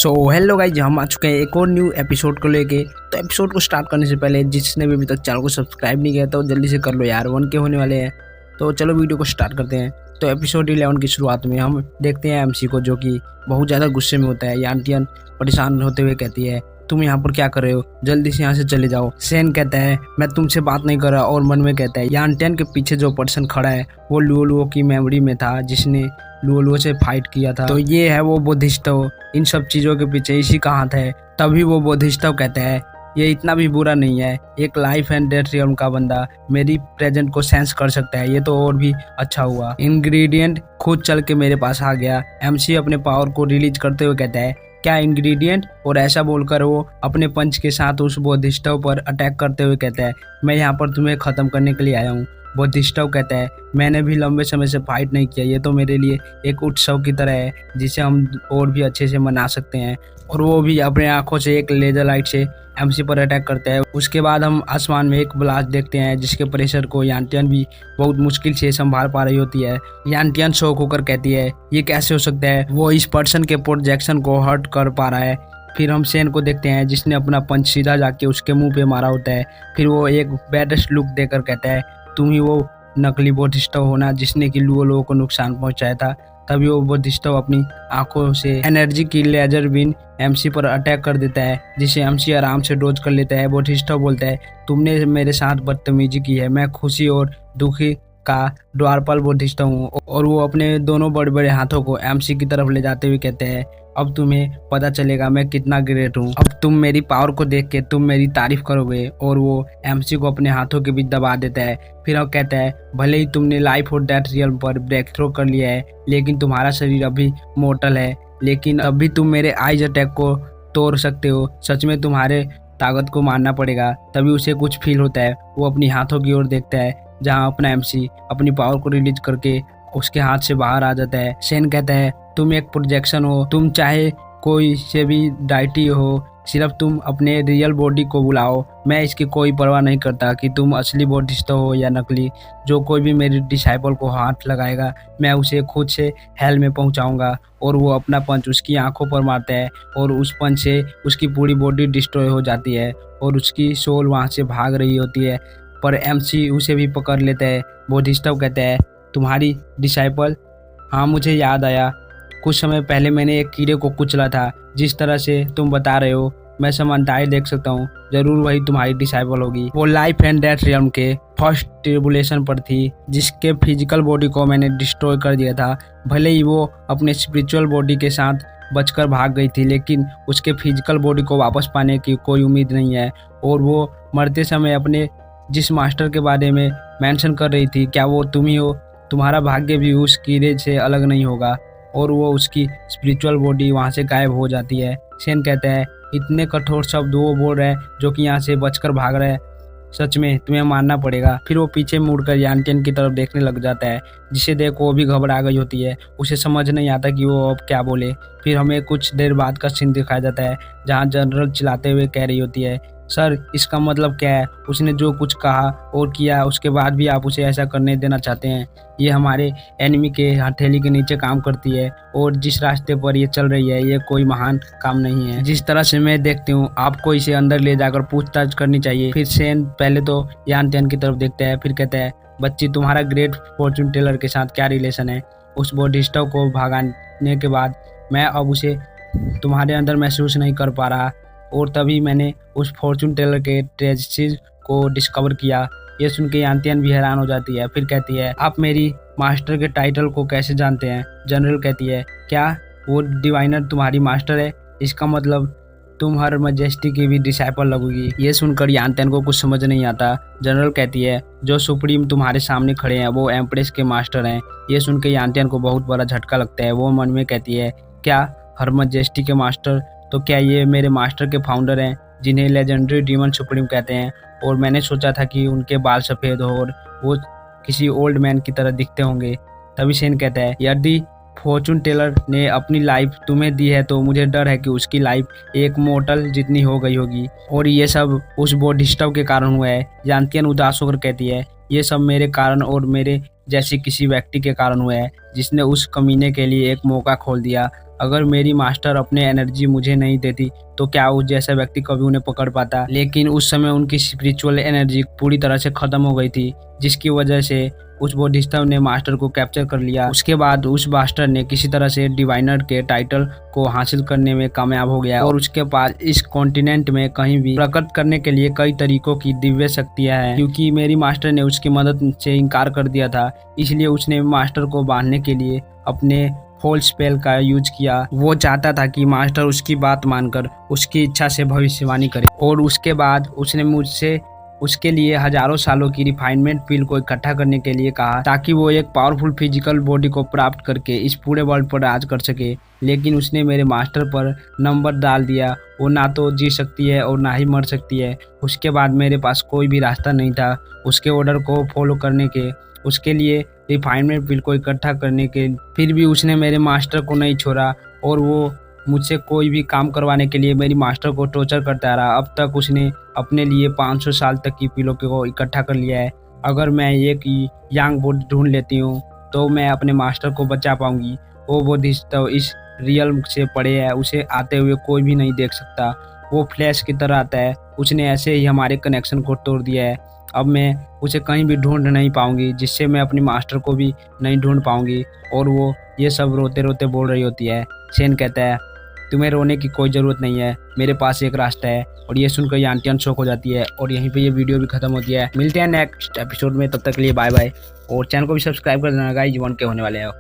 Hello guys, हम आ चुके हैं एक और न्यू एपिसोड को लेके। तो एपिसोड को स्टार्ट करने से पहले जिसने भी अभी तक चैनल को सब्सक्राइब नहीं किया तो जल्दी से कर लो यार, 1 के होने वाले हैं। तो चलो वीडियो को स्टार्ट करते हैं। तो एपिसोड 11 की शुरुआत में हम देखते हैं एमसी को, जो कि बहुत ज़्यादा गुस्से में होता है। यानटियन परेशान होते हुए कहती है, तुम यहाँ पर क्या कर रहे हो, जल्दी से यहाँ से चले जाओ। सेन कहता है, मैं तुमसे बात नहीं कर रहा, और मन में कहता है यानटियन के पीछे जो पर्सन खड़ा है वो लुओ की मेमोरी में था, जिसने लुओ से फाइट किया था। तो ये है वो बोधिष्टव, इन सब चीज़ों के पीछे इसी का हाथ है। तभी वो बोधिष्टव कहता है, ये इतना भी बुरा नहीं है, एक लाइफ एंड डेथ रियल्म का बंदा मेरी प्रेजेंट को सेंस कर सकता है, ये तो और भी अच्छा हुआ। इंग्रेडिएंट खुद चल के मेरे पास आ गया। एमसी अपने पावर को रिलीज करते हुए कहता है, क्या इंग्रेडिएंट, और ऐसा बोलकर वो अपने पंच के साथ उस बोधिष्टव पर अटैक करते हुए कहता है, मैं यहाँ पर तुम्हें खत्म करने के लिए आया हूँ। बोधिष्टव कहता है, मैंने भी लंबे समय से फाइट नहीं किया, ये तो मेरे लिए एक उत्सव की तरह है जिसे हम और भी अच्छे से मना सकते हैं। और वो भी अपने आंखों से एक लेजर लाइट से एमसी पर अटैक करता है। उसके बाद हम आसमान में एक ब्लास्ट देखते हैं, जिसके प्रेशर को यानटियन भी बहुत मुश्किल से संभाल पा रही होती है। यानटियन शौक होकर कहती है, ये कैसे हो सकता है, वो इस पर्सन के प्रोजेक्शन को हर्ट कर पा रहा है। फिर हम सेन को देखते हैं, जिसने अपना पंच सीधा जाके उसके मुंह पे मारा होता है। फिर वो एक बैडेस्ट लुक देकर कहता है, तुम ही वो नकली बोधिष्टव होना जिसने कि लुओ को नुकसान पहुंचाया था। तभी वो बोधिष्टव अपनी आंखों से एनर्जी की लेजर बीन एमसी पर अटैक कर देता है, जिसे एमसी आराम से डोज कर लेता है। बोधिष्टव बोलता है, तुमने मेरे साथ बदतमीजी की है, मैं खुशी और दुखी का द्वारपाल बोधिष्टव हूँ। और वो अपने दोनों बड़े बड़े हाथों को एमसी की तरफ ले जाते हुए कहते हैं, अब तुम्हें पता चलेगा मैं कितना ग्रेट हूँ, अब तुम मेरी पावर को देख के तुम मेरी तारीफ करोगे। और वो एमसी को अपने हाथों के बीच दबा देता है। फिर वो कहता है, भले ही तुमने लाइफ और डेथ रियल्म पर ब्रेक थ्रो कर लिया है, लेकिन तुम्हारा शरीर अभी मोर्टल है, लेकिन अभी तुम मेरे आइज अटैक को तोड़ सकते हो, सच में तुम्हारे ताकत को मानना पड़ेगा। तभी उसे कुछ फील होता है, वो अपनी हाथों की ओर देखता है, जहाँ अपना एमसी अपनी पावर को रिलीज करके उसके हाथ से बाहर आ जाता है। सेन कहता है, तुम एक प्रोजेक्शन हो, तुम चाहे कोई से भी डाइटी हो, सिर्फ तुम अपने रियल बॉडी को बुलाओ, मैं इसकी कोई परवाह नहीं करता कि तुम असली बोधिष्टव हो या नकली। जो कोई भी मेरे डिसाइपल को हाथ लगाएगा, मैं उसे खुद से हेल में पहुंचाऊंगा। और वो अपना पंच उसकी आंखों पर मारता है, और उस पंच से उसकी पूरी बॉडी डिस्ट्रॉय हो जाती है, और उसकी सोल वहाँ से भाग रही होती है। पर एमसी उसे भी पकड़ लेता है। बोधिष्टव कहता है, तुम्हारी डिसाइपल, हाँ मुझे याद आया, कुछ समय पहले मैंने एक कीड़े को कुचला था, जिस तरह से तुम बता रहे हो मैं समानताएं देख सकता हूँ, जरूर वही तुम्हारी डिसाइपल होगी। वो लाइफ एंड डेथ रियल्म के फर्स्ट ट्रिबुलेशन पर थी, जिसके फिजिकल बॉडी को मैंने डिस्ट्रॉय कर दिया था। भले ही वो अपने स्पिरिचुअल बॉडी के साथ बचकर भाग गई थी, लेकिन उसके फिजिकल बॉडी को वापस पाने की कोई उम्मीद नहीं है। और वो मरते समय अपने जिस मास्टर के बारे में मेंशन कर रही थी, क्या वो तुम ही हो, तुम्हारा भाग्य भी उस कीड़े से अलग नहीं होगा। और वो उसकी स्पिरिचुअल बॉडी वहाँ से गायब हो जाती है। सेन कहता है, इतने कठोर शब्द वो बोल रहा है जो कि यहाँ से बचकर भाग रहा है, सच में तुम्हें मानना पड़ेगा। फिर वो पीछे मुड़कर यानटियन की तरफ देखने लग जाता है, जिसे देख वो भी घबरा गई होती है। उसे समझ नहीं आता कि वो अब क्या बोले। फिर हमें कुछ देर बाद का सीन दिखाया जाता है, जहाँ जनरल चिल्लाते हुए कह रही होती है, सर इसका मतलब क्या है, उसने जो कुछ कहा और किया उसके बाद भी आप उसे ऐसा करने देना चाहते हैं। ये हमारे एनिमी के हथेली के नीचे काम करती है, और जिस रास्ते पर ये चल रही है ये कोई महान काम नहीं है। जिस तरह से मैं देखती हूँ आपको इसे अंदर ले जाकर पूछताछ करनी चाहिए। फिर सेन पहले तो यानटियन की तरफ देखता है, फिर कहता है, बच्ची तुम्हारा ग्रेट फॉर्चून टेलर के साथ क्या रिलेशन है। उस बोधिष्टव को भगाने के बाद मैं अब उसे तुम्हारे अंदर महसूस नहीं कर पा रहा, और तभी मैंने उस फॉर्चून टेलर के ट्रेजेस को डिस्कवर किया। ये सुन के यानटियन भी हैरान हो जाती है। फिर कहती है, आप मेरी मास्टर के टाइटल को कैसे जानते हैं। जनरल कहती है, क्या वो डिवाइनर तुम्हारी मास्टर है, इसका मतलब तुम हर मजेस्टी की भी डिसाइपल लगोगी। ये सुनकर यानटियन को कुछ समझ नहीं आता। जनरल कहती है, जो सुप्रीम तुम्हारे सामने खड़े हैं वो एम्प्रेस के मास्टर हैं। ये सुन के यानटियन को बहुत बड़ा झटका लगता है। वो मन में कहती है, क्या हर मजेस्टी के मास्टर, तो क्या ये मेरे मास्टर के फाउंडर हैं, जिन्हें लेजेंडरी डीमन सुप्रीम कहते हैं। और मैंने सोचा था कि उनके बाल सफ़ेद हो और वो किसी ओल्ड मैन की तरह दिखते होंगे। तभी सेन कहता है, यदि फॉर्चून टेलर ने अपनी लाइफ तुम्हें दी है तो मुझे डर है कि उसकी लाइफ एक मोर्टल जितनी हो गई होगी, और ये सब उस बोधिष्टव के कारण हुआ है। यानटियन उदास होकर कहती है, ये सब मेरे कारण और मेरे जैसे किसी व्यक्ति के कारण हुआ है, जिसने उस कमीने के लिए एक मौका खोल दिया। अगर मेरी मास्टर अपने एनर्जी मुझे नहीं देती तो क्या उस जैसा व्यक्ति कभी उन्हें पकड़ पाता। लेकिन उस समय उनकी स्पिरिचुअल एनर्जी पूरी तरह से खत्म हो गई थी, जिसकी वजह से उस बोधिसत्व ने मास्टर को कैप्चर कर लिया। उसके बाद उस मास्टर ने किसी तरह से डिवाइनर के टाइटल को हासिल करने में कामयाब हो गया और उसके पास इस कॉन्टिनेंट में कहीं भी प्रकट करने के लिए कई तरीकों की दिव्य शक्तियां हैं। क्योंकि मेरी मास्टर ने उसकी मदद से इनकार कर दिया था, इसलिए उसने मास्टर को बांधने के लिए अपने होल स्पेल का यूज किया। वो चाहता था कि मास्टर उसकी बात मानकर उसकी इच्छा से भविष्यवाणी करे और उसके बाद उसने मुझसे उसके लिए हजारों सालों की रिफाइनमेंट पिल को इकट्ठा करने के लिए कहा, ताकि वो एक पावरफुल फिजिकल बॉडी को प्राप्त करके इस पूरे वर्ल्ड पर राज कर सके। लेकिन उसने मेरे मास्टर पर नंबर डाल दिया। वो ना तो जी सकती है और ना ही मर सकती है। उसके बाद मेरे पास कोई भी रास्ता नहीं था उसके ऑर्डर को फॉलो करने के, उसके लिए रिफाइनमेंट पिल को इकट्ठा करने के। फिर भी उसने मेरे मास्टर को नहीं छोड़ा और वो मुझसे कोई भी काम करवाने के लिए मेरी मास्टर को टॉर्चर करता रहा। अब तक उसने अपने लिए 500 साल तक की पिलों को इकट्ठा कर लिया है। अगर मैं एक यंग बॉडी ढूंढ लेती हूँ तो मैं अपने मास्टर को बचा पाऊंगी। वो बोधिसत्व इस रियल से पड़े है, उसे आते हुए कोई भी नहीं देख सकता। वो फ्लैश की तरह आता है, उसने ऐसे ही हमारे कनेक्शन को तोड़ दिया है। अब मैं उसे कहीं भी ढूंढ नहीं पाऊंगी, जिससे मैं अपनी मास्टर को भी नहीं ढूंढ पाऊंगी। और वो ये सब रोते रोते बोल रही होती है। शेन कहता है, तुम्हें रोने की कोई ज़रूरत नहीं है, मेरे पास एक रास्ता है। और ये सुनकर ये आंटी अनशॉक हो जाती है और यहीं पे ये वीडियो भी खत्म होती है। मिलते हैं नेक्स्ट एपिसोड में, तब तक के लिए बाय बाय। और चैनल को भी सब्सक्राइब कर देना गाइस, 1K होने वाले हैं।